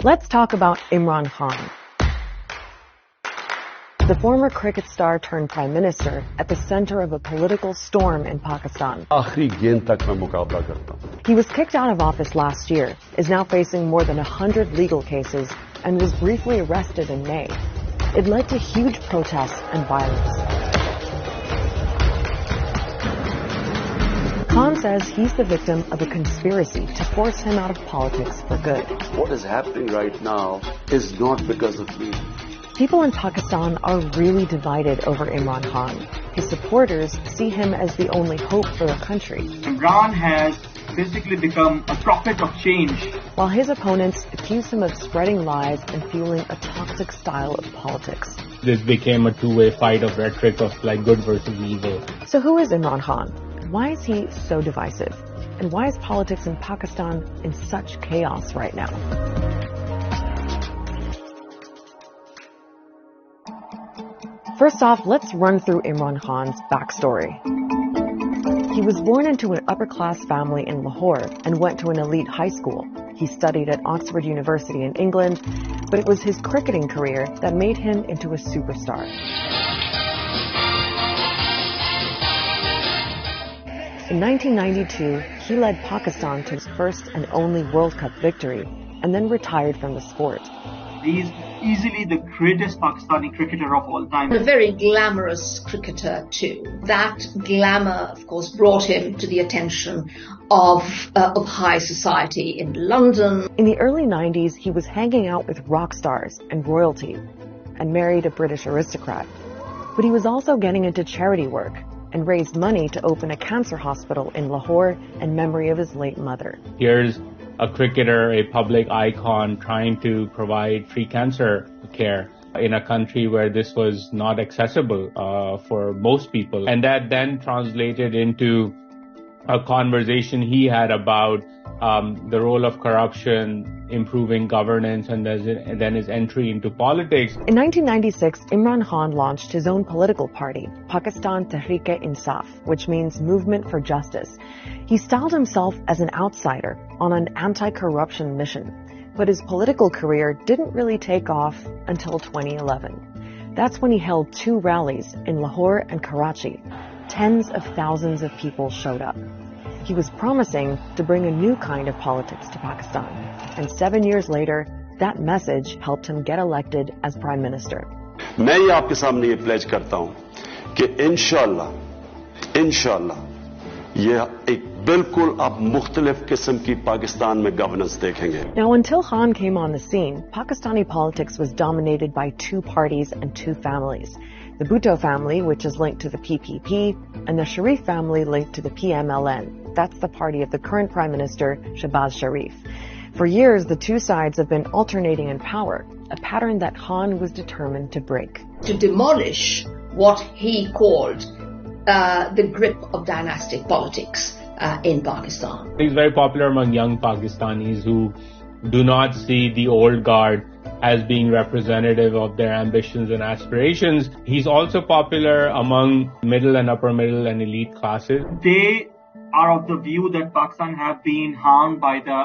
Let's talk about Imran Khan, the former cricket star turned prime minister at the center of a political storm in Pakistan. आखिरी गेंद तक मैं मुकाबला करता हूँ. He was kicked out of office last year, is now facing more than 100 legal cases, and was briefly arrested in May. It led to huge protests and violence. Khan says he's the victim of a conspiracy to force him out of politics for good. What is happening right now is not because of me. People in Pakistan are really divided over Imran Khan. His supporters see him as the only hope for the country, Imran has basically become a prophet of change. while his opponents accuse him of spreading lies and fueling a toxic style of politics. This became a two-way fight of rhetoric of like good versus evil. So who is Imran Khan? Why is he so divisive? And why is politics in Pakistan in such chaos right now? First off, let's run through Imran Khan's backstory. He was born into an upper-class family in Lahore and went to an elite high school. He studied at Oxford University in England, but it was his cricketing career that made him into a superstar. In 1992, he led Pakistan to its first and only World Cup victory, and then retired from the sport. He is easily the greatest Pakistani cricketer of all time. A very glamorous cricketer too. That glamour, of course, brought him to the attention of high society in London. In the early 90s, he was hanging out with rock stars and royalty, and married a British aristocrat. But he was also getting into charity work, and raised money to open a cancer hospital in Lahore in memory of his late mother. Here's a cricketer, a public icon, trying to provide free cancer care in a country where this was not accessible for most people. And that then translated into a conversation he had about the role of corruption, improving governance, and then his entry into politics. In 1996, Imran Khan launched his own political party, Pakistan Tehreek-e-Insaf, which means Movement for Justice. He styled himself as an outsider on an anti-corruption mission, but his political career didn't really take off until 2011. That's when he held 2 rallies in Lahore and Karachi. Tens of thousands of people showed up. He was promising to bring a new kind of politics to Pakistan. And 7 years later, that message helped him get elected as Prime Minister. मैं ये आपके सामने ये pledge करता हूं कि इंशाल्लाह ये एक बिल्कुल आप मुख्तलिफ किस्म की पाकिस्तान में गवर्नेंस देखेंगे. Now, until Khan came on the scene, Pakistani politics was dominated by 2 parties and 2 families. The Bhutto family, which is linked to the PPP, and the Sharif family linked to the PMLN. That's the party of the current Prime Minister, Shehbaz Sharif. For years, the 2 sides have been alternating in power, a pattern that Khan was determined to break. To demolish what he called the grip of dynastic politics in Pakistan. He's very popular among young Pakistanis who do not see the old guard as being representative of their ambitions and aspirations. He's also popular among middle and upper middle and elite classes. They are of the view that Pakistan have been harmed by the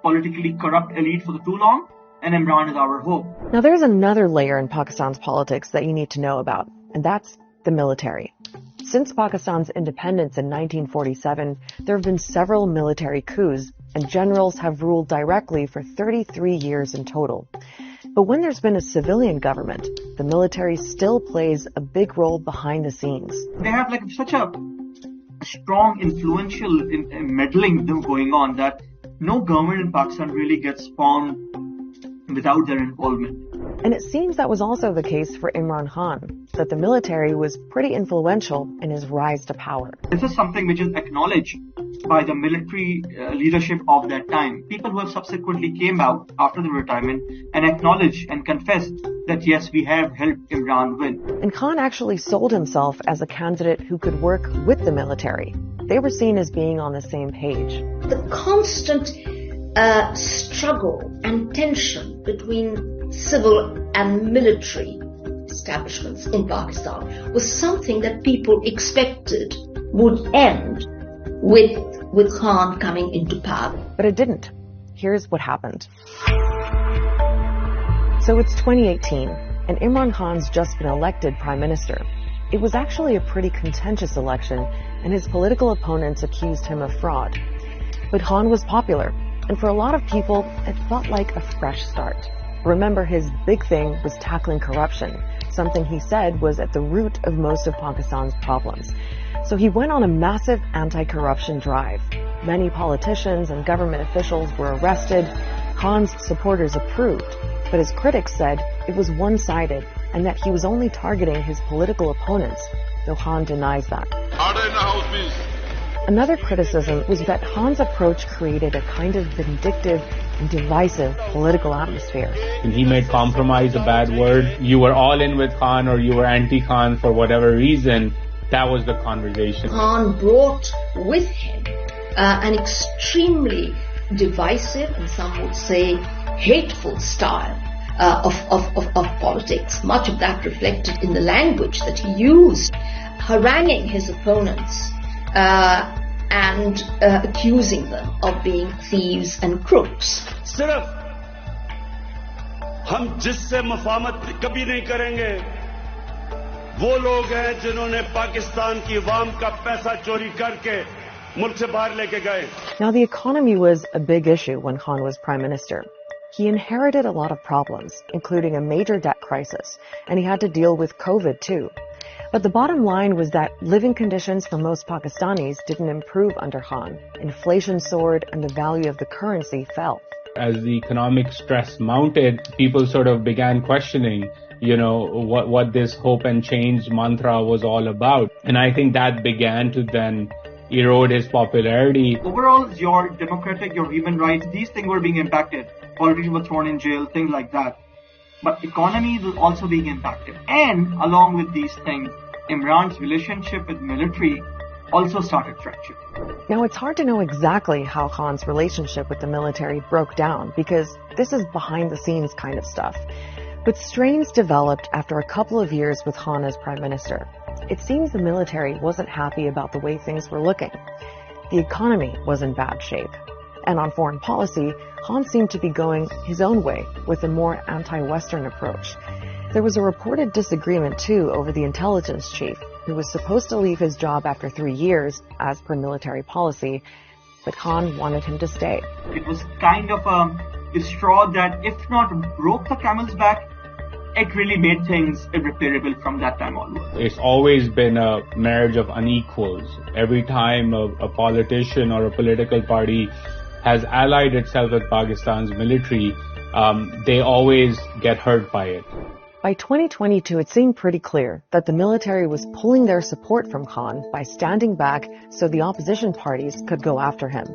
politically corrupt elite for too long, and Imran is our hope. Now, there's another layer in Pakistan's politics that you need to know about, and that's the military. Since Pakistan's independence in 1947, there have been several military coups, and generals have ruled directly for 33 years in total. But when there's been a civilian government, the military still plays a big role behind the scenes. They have like such a strong influential meddling going on that no government in Pakistan really gets formed without their involvement. And it seems that was also the case for Imran Khan, that the military was pretty influential in his rise to power. This is something which is acknowledged by the military leadership of that time. People who have subsequently came out after the retirement and acknowledged and confessed that yes, we have helped Imran win. And Khan actually sold himself as a candidate who could work with the military. They were seen as being on the same page. The constant struggle and tension between civil and military establishments in Pakistan was something that people expected would end with Khan coming into power. But it didn't. Here's what happened. So it's 2018, and Imran Khan's just been elected prime minister. It was actually a pretty contentious election, and his political opponents accused him of fraud. But Khan was popular, and for a lot of people, it felt like a fresh start. Remember, his big thing was tackling corruption, something he said was at the root of most of Pakistan's problems. So he went on a massive anti-corruption drive. Many politicians and government officials were arrested. Khan's supporters approved, but his critics said it was one-sided and that he was only targeting his political opponents, though Khan denies that. Order in the House, please. Another criticism was that Khan's approach created a kind of vindictive and divisive political atmosphere. And he made compromise a bad word. You were all in with Khan or you were anti-Khan for whatever reason. That was the conversation. Khan brought with him an extremely divisive and some would say hateful style of politics. Much of that reflected in the language that he used, haranguing his opponents and accusing them of being thieves and crooks. सिर्फ हम जिससे मुफाहमत कभी नहीं करेंगे वो लोग हैं जिन्होंने पाकिस्तान की अवाम का पैसा चोरी करके मुल्क से बाहर लेके गए. Now, the economy was a big issue when Khan was prime minister. He inherited a lot of problems, including a major debt crisis, and he had to deal with COVID too. But the bottom line was that living conditions for most Pakistanis didn't improve under Khan. Inflation soared and the value of the currency fell. As the economic stress mounted, people sort of began questioning, what this hope and change mantra was all about. And I think that began to then erode his popularity. Overall, your democratic, your human rights, these things were being impacted. Politicians were thrown in jail, things like that. But economy was also being impacted. And along with these things, Imran's relationship with military also started fracturing. Now, it's hard to know exactly how Khan's relationship with the military broke down because this is behind-the-scenes kind of stuff. But strains developed after a couple of years with Khan as prime minister. It seems the military wasn't happy about the way things were looking. The economy was in bad shape. And on foreign policy, Khan seemed to be going his own way with a more anti-Western approach. There was a reported disagreement, too, over the intelligence chief, who was supposed to leave his job after 3 years, as per military policy, but Khan wanted him to stay. It was kind of a straw that, if not broke the camel's back, it really made things irreparable from that time onward. It's always been a marriage of unequals. Every time a politician or a political party has allied itself with Pakistan's military, they always get hurt by it. By 2022, it seemed pretty clear that the military was pulling their support from Khan by standing back so the opposition parties could go after him.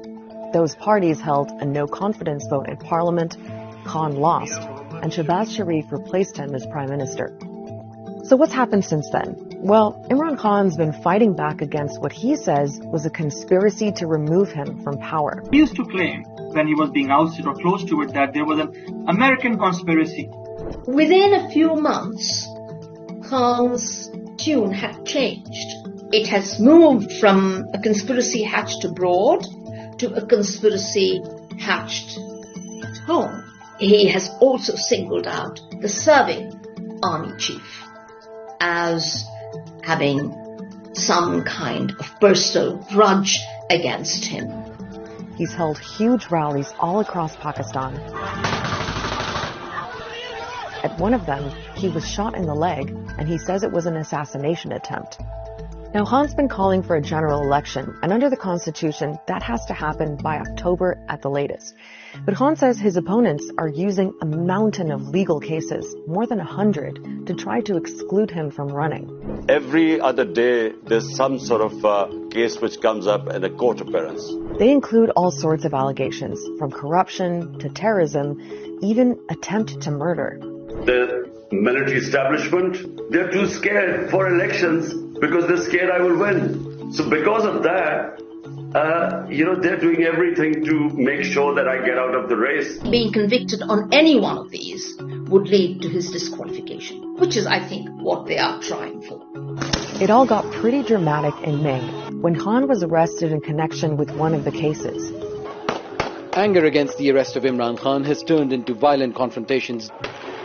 Those parties held a no-confidence vote in Parliament, Khan lost, and Shehbaz Sharif replaced him as prime minister. So what's happened since then? Well, Imran Khan's been fighting back against what he says was a conspiracy to remove him from power. He used to claim, when he was being ousted or close to it, that there was an American conspiracy. Within a few months, Khan's tune had changed. It has moved from a conspiracy hatched abroad to a conspiracy hatched at home. He has also singled out the serving army chief as having some kind of personal grudge against him. He's held huge rallies all across Pakistan. At one of them, he was shot in the leg, and he says it was an assassination attempt. Now, Khan's been calling for a general election, and under the Constitution, that has to happen by October at the latest. But Khan says his opponents are using a mountain of legal cases, more than 100, to try to exclude him from running. Every other day, there's some sort of case which comes up in a court appearance. They include all sorts of allegations, from corruption to terrorism, even attempt to murder. The military establishment, they're too scared for elections because they're scared I will win. So because of that, they're doing everything to make sure that I get out of the race. Being convicted on any one of these would lead to his disqualification, which is, I think, what they are trying for. It all got pretty dramatic in May, when Khan was arrested in connection with one of the cases. Anger against the arrest of Imran Khan has turned into violent confrontations.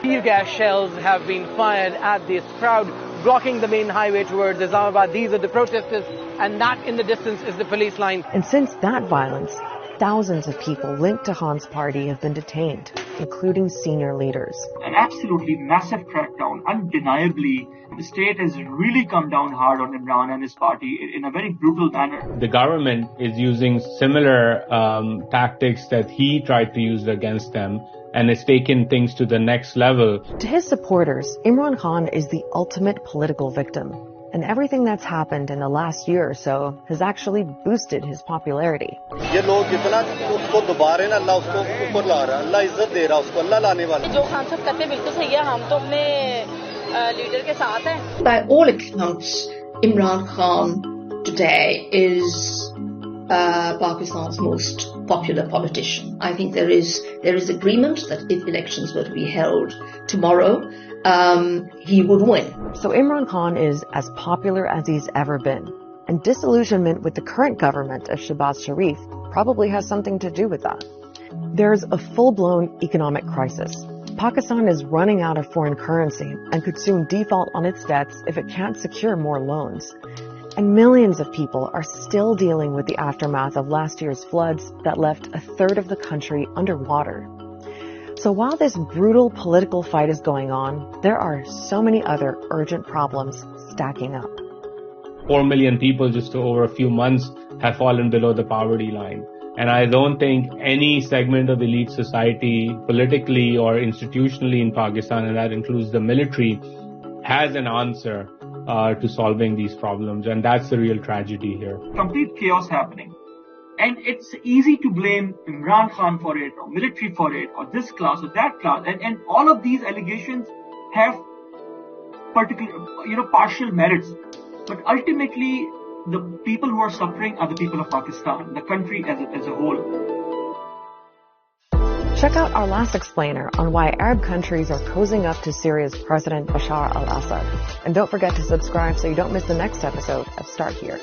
Tear gas shells have been fired at this crowd, blocking the main highway towards Islamabad. These are the protesters, and that in the distance is the police line. And since that violence, thousands of people linked to Khan's party have been detained, including senior leaders. An absolutely massive crackdown. Undeniably, the state has really come down hard on Imran and his party in a very brutal manner. The government is using similar tactics that he tried to use against them, and it's taken things to the next level. To his supporters, Imran Khan is the ultimate political victim, and everything that's happened in the last year or so has actually boosted his popularity. یہ لوگ جتنا اس کو دوبارہ نا اللہ اس کو اوپر لا رہا ہے, اللہ عزت دے رہا ہے اس کو, اللہ لانے والا. جو خان صاحب کرتے ہیں بالکل صحیح ہے, ہم تو اپنے لیڈر کے ساتھ ہیں. By all accounts, Imran Khan today is Pakistan's most popular politician. I think there is agreement that if elections were to be held tomorrow, he would win. So Imran Khan is as popular as he's ever been. And disillusionment with the current government of Shehbaz Sharif probably has something to do with that. There's a full-blown economic crisis. Pakistan is running out of foreign currency and could soon default on its debts if it can't secure more loans. And millions of people are still dealing with the aftermath of last year's floods that left a third of the country underwater. So while this brutal political fight is going on, there are so many other urgent problems stacking up. 4 million people just over a few months have fallen below the poverty line. And I don't think any segment of elite society, politically or institutionally in Pakistan, and that includes the military, has an answer to solving these problems. And that's the real tragedy here. Complete chaos happening. And it's easy to blame Imran Khan for it, or military for it, or this class or that class. And all of these allegations have partial merits. But ultimately, the people who are suffering are the people of Pakistan, the country as a whole. Check out our last explainer on why Arab countries are cozying up to Syria's President Bashar al-Assad. And don't forget to subscribe so you don't miss the next episode of Start Here.